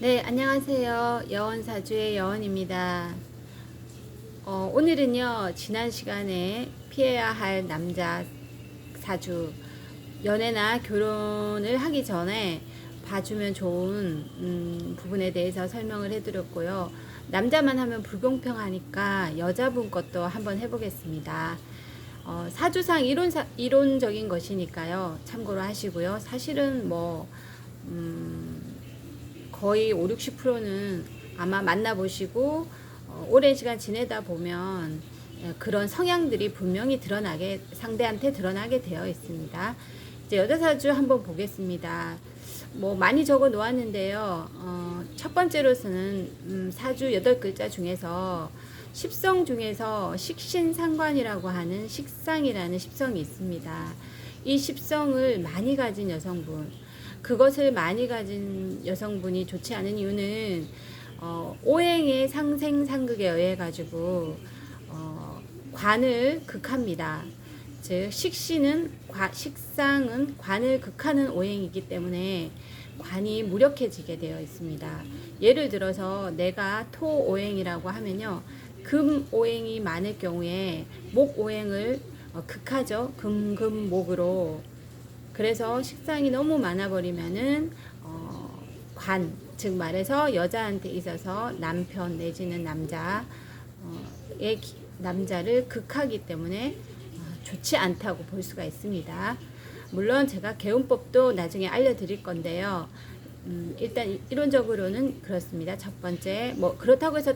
네, 안녕하세요. 여원사주의 여원입니다. 오늘은요, 지난 시간에 피해야 할 남자 사주, 연애나 결혼을 하기 전에 봐주면 좋은 부분에 대해서 설명을 해드렸고요. 남자만 하면 불공평하니까 여자분 것도 한번 해보겠습니다. 사주상 이론적인 것이니까요. 참고로 하시고요. 사실은 거의 5, 60%는 아마 만나보시고 오랜 시간 지내다 보면 그런 성향들이 분명히 상대한테 드러나게 되어 있습니다. 이제 여자 사주 한번 보겠습니다. 많이 적어 놓았는데요. 첫 번째로서는 사주 8글자 중에서 십성 중에서 식신상관이라고 하는 식상이라는 십성이 있습니다. 이 십성을 많이 가진 여성분, 그것을 많이 가진 여성분이 좋지 않은 이유는 오행의 상생상극에 의해 가지고 관을 극합니다. 즉 식상은 관을 극하는 오행이기 때문에 관이 무력해지게 되어 있습니다. 예를 들어서 내가 토 오행이라고 하면요, 금 오행이 많을 경우에 목 오행을 극하죠. 금목으로. 그래서 식상이 너무 많아버리면은 관, 즉 말해서 여자한테 있어서 남편 내지는 남자를 극하기 때문에 좋지 않다고 볼 수가 있습니다. 물론 제가 개운법도 나중에 알려드릴 건데요. 일단 이론적으로는 그렇습니다. 첫 번째, 그렇다고 해서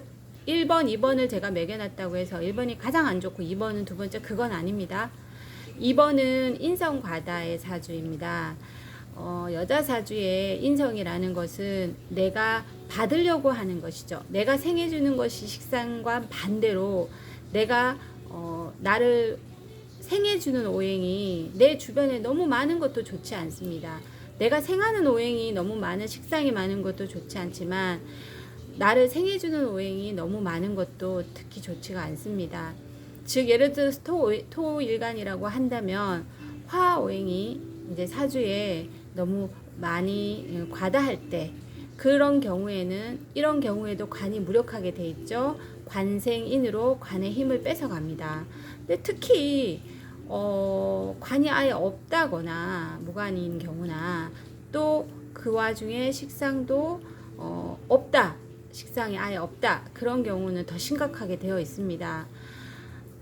1번, 2번을 제가 매겨놨다고 해서 1번이 가장 안 좋고 2번은 두 번째, 그건 아닙니다. 2번은 인성과다의 사주입니다. 여자 사주의 인성이라는 것은 내가 받으려고 하는 것이죠. 내가 생해주는 것이 식상과 반대로 내가 나를 생해주는 오행이 내 주변에 너무 많은 것도 좋지 않습니다. 내가 생하는 오행이 너무 많은, 식상이 많은 것도 좋지 않지만 나를 생해주는 오행이 너무 많은 것도 특히 좋지가 않습니다. 즉 예를 들어서 토일간이라고 한다면 화오행이 이제 사주에 너무 많이 과다할 때, 그런 경우에는 이런 경우에도 관이 무력하게 돼 있죠. 관생인으로 관의 힘을 뺏어갑니다. 근데 특히 관이 아예 없다거나 무관인 경우나 또 그 와중에 식상도 없다, 식상이 아예 없다, 그런 경우는 더 심각하게 되어 있습니다.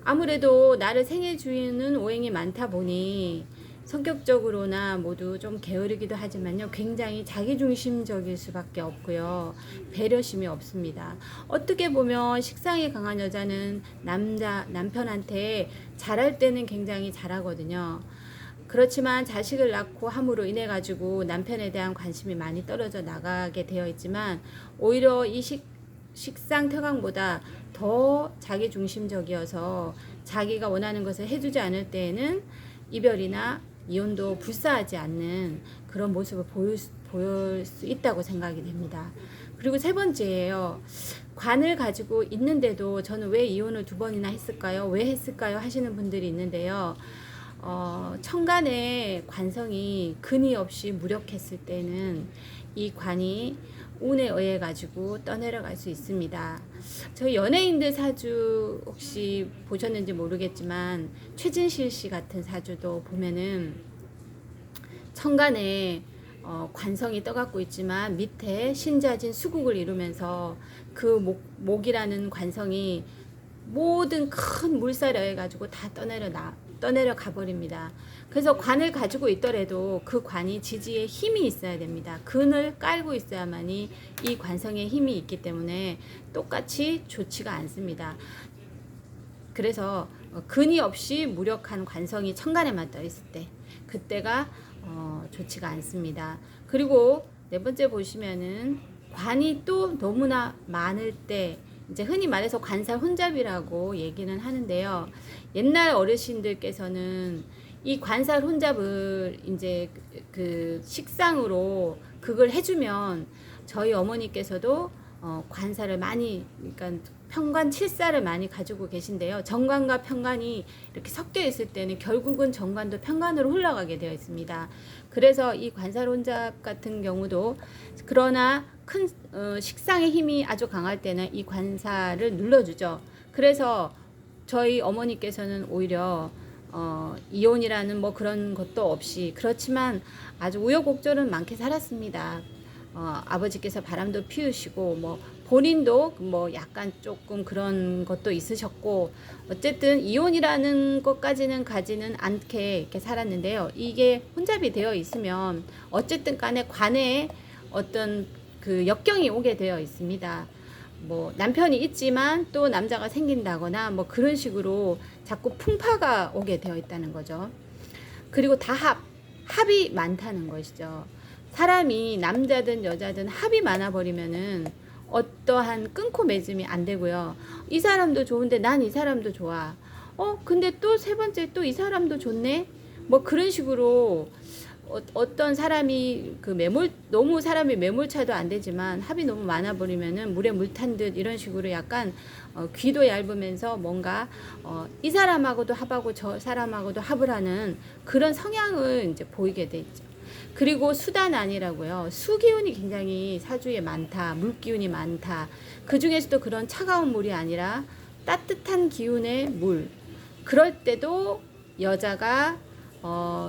아무래도 나를 생해주는 오행이 많다 보니 성격적으로나 모두 좀 게으르기도 하지만요, 굉장히 자기중심적일 수밖에 없고요, 배려심이 없습니다. 어떻게 보면 식상이 강한 여자는 남편한테 잘할 때는 굉장히 잘하거든요. 그렇지만 자식을 낳고 함으로 인해 가지고 남편에 대한 관심이 많이 떨어져 나가게 되어 있지만, 오히려 이 식상 특강보다 더 자기중심적이어서 자기가 원하는 것을 해주지 않을 때에는 이별이나 이혼도 불사하지 않는 그런 모습을 보일 수 있다고 생각이 됩니다. 그리고 세 번째예요. 관을 가지고 있는데도 저는 왜 이혼을 2번이나 했을까요? 왜 했을까요? 하시는 분들이 있는데요. 천간의 관성이 근이 없이 무력했을 때는 이 관이 운에 의해 가지고 떠내려갈 수 있습니다. 저희 연예인들 사주 혹시 보셨는지 모르겠지만 최진실 씨 같은 사주도 보면은 천간에 관성이 떠갖고 있지만 밑에 신자진 수국을 이루면서 그 목이라는 관성이 모든 큰 물살에 의해 가지고 다 떠내려 가버립니다. 그래서 관을 가지고 있더라도 그 관이 지지에 힘이 있어야 됩니다. 근을 깔고 있어야만이 이 관성에 힘이 있기 때문에 똑같이 좋지가 않습니다. 그래서 근이 없이 무력한 관성이 천간에만 떠 있을 때, 그때가 좋지가 않습니다. 그리고 네 번째 보시면은 관이 또 너무나 많을 때, 이제 흔히 말해서 관살 혼잡이라고 얘기는 하는데요. 옛날 어르신들께서는 이 관살 혼잡을 이제 그 식상으로 그걸 해주면 저희 어머니께서도 관살을 많이, 그러니까 편관 칠사를 많이 가지고 계신데요. 정관과 편관이 이렇게 섞여 있을 때는 결국은 정관도 편관으로 흘러가게 되어 있습니다. 그래서 이 관살혼잡 같은 경우도 그러나 큰 식상의 힘이 아주 강할 때는 이 관살을 눌러주죠. 그래서 저희 어머니께서는 오히려 이혼이라는 뭐 그런 것도 없이 그렇지만 아주 우여곡절은 많게 살았습니다. 아버지께서 바람도 피우시고 뭐 본인도 뭐 약간 조금 그런 것도 있으셨고 어쨌든 이혼이라는 것까지는 가지는 않게 이렇게 살았는데요. 이게 혼잡이 되어 있으면 어쨌든 간에 관에 어떤 그 역경이 오게 되어 있습니다. 뭐 남편이 있지만 또 남자가 생긴다거나 뭐 그런 식으로 자꾸 풍파가 오게 되어 있다는 거죠. 그리고 합이 많다는 것이죠. 사람이 남자든 여자든 합이 많아 버리면은 어떠한 끊고 맺음이 안 되고요. 이 사람도 좋은데 난 이 사람도 좋아. 근데 또 세 번째 또 이 사람도 좋네. 뭐 그런 식으로 어떤 사람이 너무 사람이 매몰차도 안 되지만 합이 너무 많아 버리면은 물에 물 탄 듯 이런 식으로 약간 귀도 얇으면서 뭔가 이 사람하고도 합하고 저 사람하고도 합을 하는 그런 성향을 이제 보이게 돼 있죠. 그리고 수단아니라고요. 수기운이 굉장히 사주에 많다. 물기운이 많다. 그 중에서도 그런 차가운 물이 아니라 따뜻한 기운의 물. 그럴 때도 여자가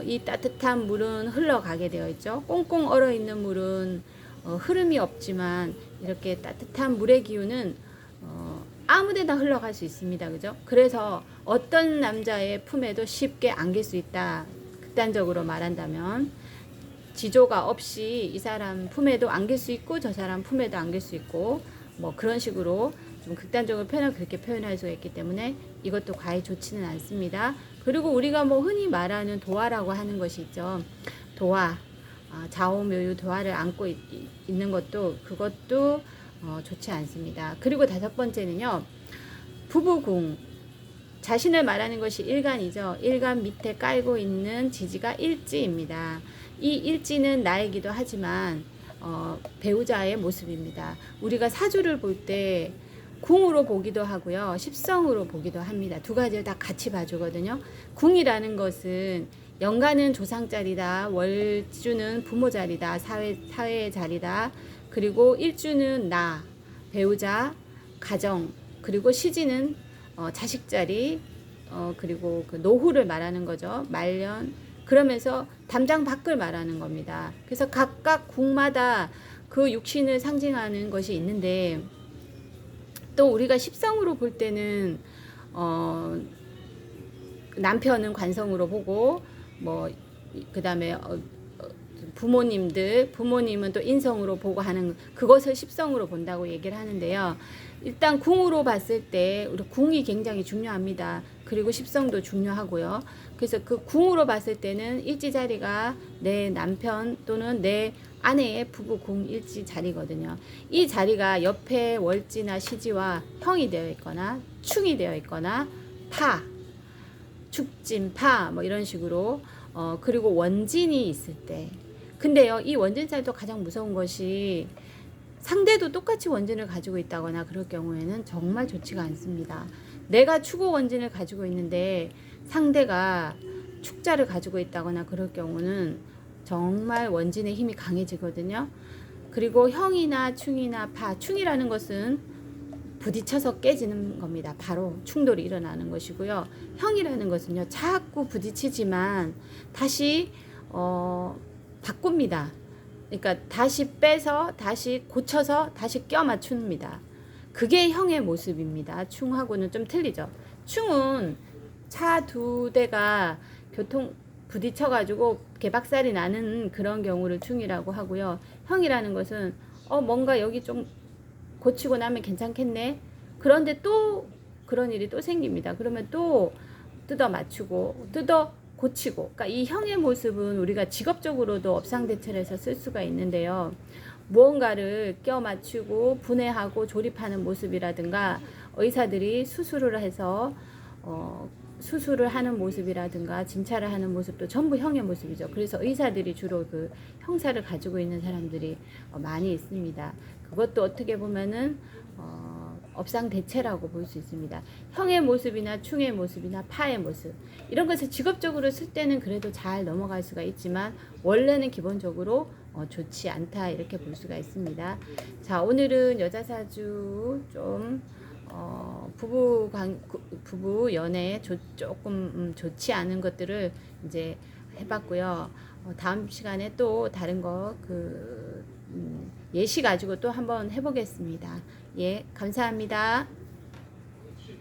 이 따뜻한 물은 흘러가게 되어 있죠. 꽁꽁 얼어 있는 물은 흐름이 없지만 이렇게 따뜻한 물의 기운은 아무데나 흘러갈 수 있습니다. 그죠? 그래서 어떤 남자의 품에도 쉽게 안길 수 있다. 극단적으로 말한다면 지조가 없이 이 사람 품에도 안길 수 있고 저 사람 품에도 안길 수 있고 뭐 그런 식으로 좀 극단적으로 그렇게 표현할 수가 있기 때문에 이것도 과히 좋지는 않습니다. 그리고 우리가 뭐 흔히 말하는 도화라고 하는 것이 있죠. 도화, 좌우묘유 도화를 안고 있는 것도 그것도 좋지 않습니다. 그리고 다섯 번째는요. 부부궁. 자신을 말하는 것이 일간이죠. 일간 밑에 깔고 있는 지지가 일지입니다. 이 일지는 나이기도 하지만 배우자의 모습입니다. 우리가 사주를 볼 때 궁으로 보기도 하고요. 십성으로 보기도 합니다. 두 가지를 다 같이 봐주거든요. 궁이라는 것은 연간은 조상 자리다. 월주는 부모 자리다. 사회의 자리다. 그리고 일주는 나, 배우자, 가정, 그리고 시지는 자식 자리, 그리고 그 노후를 말하는 거죠. 말년. 그러면서 담장 밖을 말하는 겁니다. 그래서 각각 궁마다 그 육신을 상징하는 것이 있는데 또 우리가 십성으로 볼 때는 남편은 관성으로 보고 뭐 그다음에 부모님은 또 인성으로 보고 하는 그것을 십성으로 본다고 얘기를 하는데요. 일단 궁으로 봤을 때 우리 궁이 굉장히 중요합니다. 그리고 십성도 중요하고요. 그래서 그 궁으로 봤을 때는 일지 자리가 내 남편 또는 내 아내의 부부 궁 일지 자리거든요. 이 자리가 옆에 월지나 시지와 형이 되어 있거나 충이 되어 있거나 파, 축진, 파 뭐 이런 식으로 그리고 원진이 있을 때 근데요 이 원진 자리도 가장 무서운 것이 상대도 똑같이 원진을 가지고 있다거나 그럴 경우에는 정말 좋지가 않습니다. 내가 축오 원진을 가지고 있는데 상대가 축자를 가지고 있다거나 그럴 경우는 정말 원진의 힘이 강해지거든요. 그리고 형이나 충이나 파, 충이라는 것은 부딪혀서 깨지는 겁니다. 바로 충돌이 일어나는 것이고요. 형이라는 것은요, 자꾸 부딪히지만 다시 바꿉니다. 그러니까 다시 빼서 다시 고쳐서 다시 껴 맞춥니다. 그게 형의 모습입니다. 충하고는 좀 틀리죠. 충은 차 두 대가 부딪혀가지고 개박살이 나는 그런 경우를 충이라고 하고요. 형이라는 것은 뭔가 여기 좀 고치고 나면 괜찮겠네. 그런데 또 그런 일이 또 생깁니다. 그러면 또 뜯어 맞추고 뜯어 고치고. 그러니까 이 형의 모습은 우리가 직업적으로도 업상대체해서 쓸 수가 있는데요. 무언가를 껴 맞추고 분해하고 조립하는 모습이라든가 의사들이 수술을 해서 수술을 하는 모습이라든가 진찰을 하는 모습도 전부 형의 모습이죠. 그래서 의사들이 주로 그 형사를 가지고 있는 사람들이 많이 있습니다. 그것도 어떻게 보면은 업상대체라고 볼 수 있습니다. 형의 모습이나 충의 모습이나 파의 모습 이런 것을 직업적으로 쓸 때는 그래도 잘 넘어갈 수가 있지만 원래는 기본적으로 좋지 않다 이렇게 볼 수가 있습니다. 자, 오늘은 여자사주 좀 부부 연애 조금 좋지 않은 것들을 이제 해봤고요. 다음 시간에 또 다른 거 예시 가지고 또 한번 해보겠습니다. 예, 감사합니다.